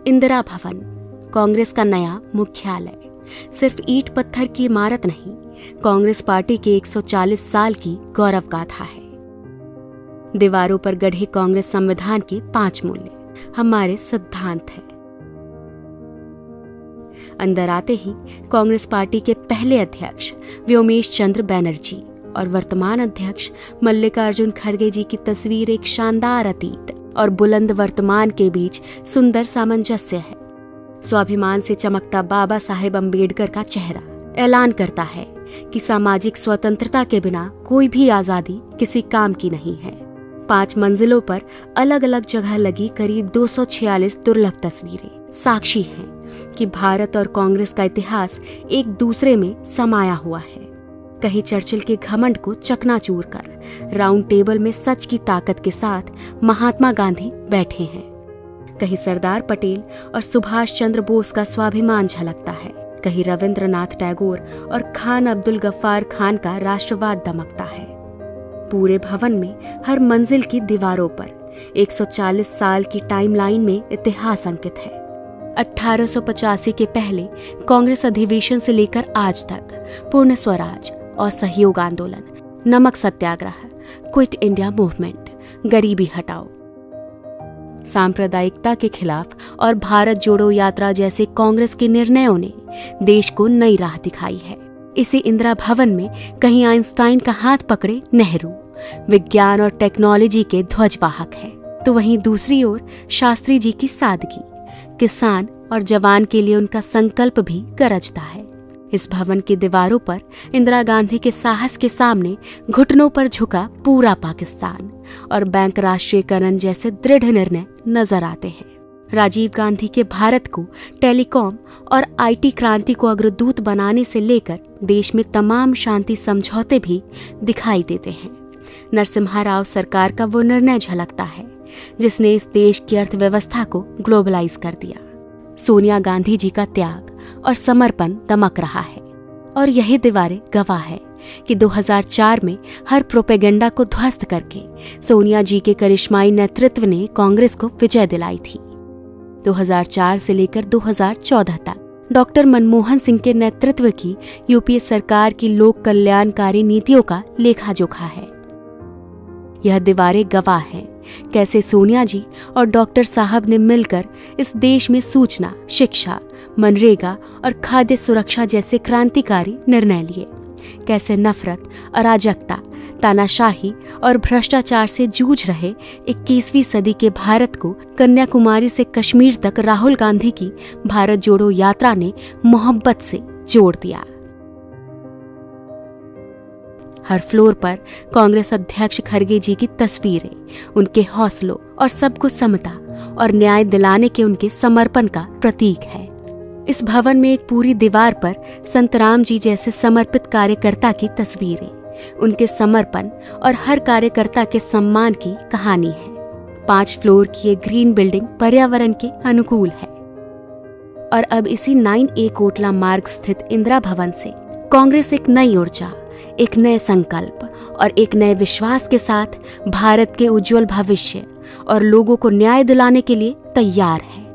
इंदिरा भवन, कांग्रेस का नया मुख्यालय। सिर्फ ईंट पत्थर की इमारत नहीं, कांग्रेस पार्टी की 140 साल की गौरव गाथा है। दीवारों पर गढ़े कांग्रेस संविधान के 5 मूल्य हमारे सिद्धांत हैं। अंदर आते ही कांग्रेस पार्टी के पहले अध्यक्ष व्योमेश चंद्र बैनर्जी और वर्तमान अध्यक्ष मल्लिकार्जुन खड़गे जी की तस्वीर एक शानदार अतीत और बुलंद वर्तमान के बीच सुंदर सामंजस्य है। स्वाभिमान से चमकता बाबा साहेब अम्बेडकर का चेहरा ऐलान करता है कि सामाजिक स्वतंत्रता के बिना कोई भी आजादी किसी काम की नहीं है। 5 मंजिलों पर अलग अलग जगह लगी करीब 246 दुर्लभ तस्वीरें साक्षी हैं कि भारत और कांग्रेस का इतिहास एक दूसरे में समाया हुआ है। कहीं चर्चिल के घमंड को चकनाचूर कर राउंड टेबल में सच की ताकत के साथ महात्मा गांधी बैठे हैं। कहीं सरदार पटेल और सुभाष चंद्र बोस का स्वाभिमान झलकता है। कहीं रविंद्रनाथ टैगोर और खान अब्दुल गफ्फार खान का राष्ट्रवाद दमकता है। पूरे भवन में हर मंजिल की दीवारों पर 140 साल की टाइमलाइन में इतिहास अंकित है। 1885 के पहले कांग्रेस अधिवेशन से लेकर आज तक पूर्ण स्वराज और सहयोग आंदोलन, नमक सत्याग्रह, क्विट इंडिया मूवमेंट, गरीबी हटाओ, सांप्रदायिकता के खिलाफ और भारत जोड़ो यात्रा जैसे कांग्रेस के निर्णयों ने देश को नई राह दिखाई है। इसी इंदिरा भवन में कहीं आइंस्टाइन का हाथ पकड़े नेहरू विज्ञान और टेक्नोलॉजी के ध्वजवाहक हैं, तो वहीं दूसरी ओर शास्त्री जी की सादगी, किसान और जवान के लिए उनका संकल्प भी गरजता है। इस भवन की दीवारों पर इंदिरा गांधी के साहस के सामने घुटनों पर झुका पूरा पाकिस्तान और बैंक राष्ट्रीयकरण जैसे दृढ़ निर्णय नजर आते हैं। राजीव गांधी के भारत को टेलीकॉम और आईटी क्रांति को अग्रदूत बनाने से लेकर देश में तमाम शांति समझौते भी दिखाई देते हैं। नरसिम्हा राव सरकार का वो निर्णय झलकता है जिसने इस देश की अर्थव्यवस्था को ग्लोबलाइज कर दिया। सोनिया गांधी जी का त्याग और समर्पण दमक रहा है और यही दीवारें गवाह है कि 2004 में हर प्रोपेगेंडा को ध्वस्त करके सोनिया जी के करिश्माई नेतृत्व ने कांग्रेस को विजय दिलाई थी। 2004 से लेकर 2014 तक डॉक्टर मनमोहन सिंह के नेतृत्व की यूपीए सरकार की लोक कल्याणकारी नीतियों का लेखा जोखा है। यह दीवारें गवाह हैं कैसे सोनिया जी और डॉक्टर साहब ने मिलकर इस देश में सूचना, शिक्षा, मनरेगा और खाद्य सुरक्षा जैसे क्रांतिकारी निर्णय लिए। कैसे नफरत, अराजकता, तानाशाही और भ्रष्टाचार से जूझ रहे 21वीं सदी के भारत को कन्याकुमारी से कश्मीर तक राहुल गांधी की भारत जोड़ो यात्रा ने मोहब्बत से जोड़ दिया। हर फ्लोर पर कांग्रेस अध्यक्ष खड़गे जी की तस्वीरें उनके हौसलों और सबको समता और न्याय दिलाने के उनके समर्पण का प्रतीक है। इस भवन में एक पूरी दीवार पर संत राम जी जैसे समर्पित कार्यकर्ता की तस्वीरें, उनके समर्पण और हर कार्यकर्ता के सम्मान की कहानी है। 5 फ्लोर की एक ग्रीन बिल्डिंग पर्यावरण के अनुकूल है। और अब इसी 9A कोटला मार्ग स्थित इंदिरा भवन से कांग्रेस एक नई ऊर्जा, एक नए संकल्प और एक नए विश्वास के साथ भारत के उज्जवल भविष्य और लोगों को न्याय दिलाने के लिए तैयार है।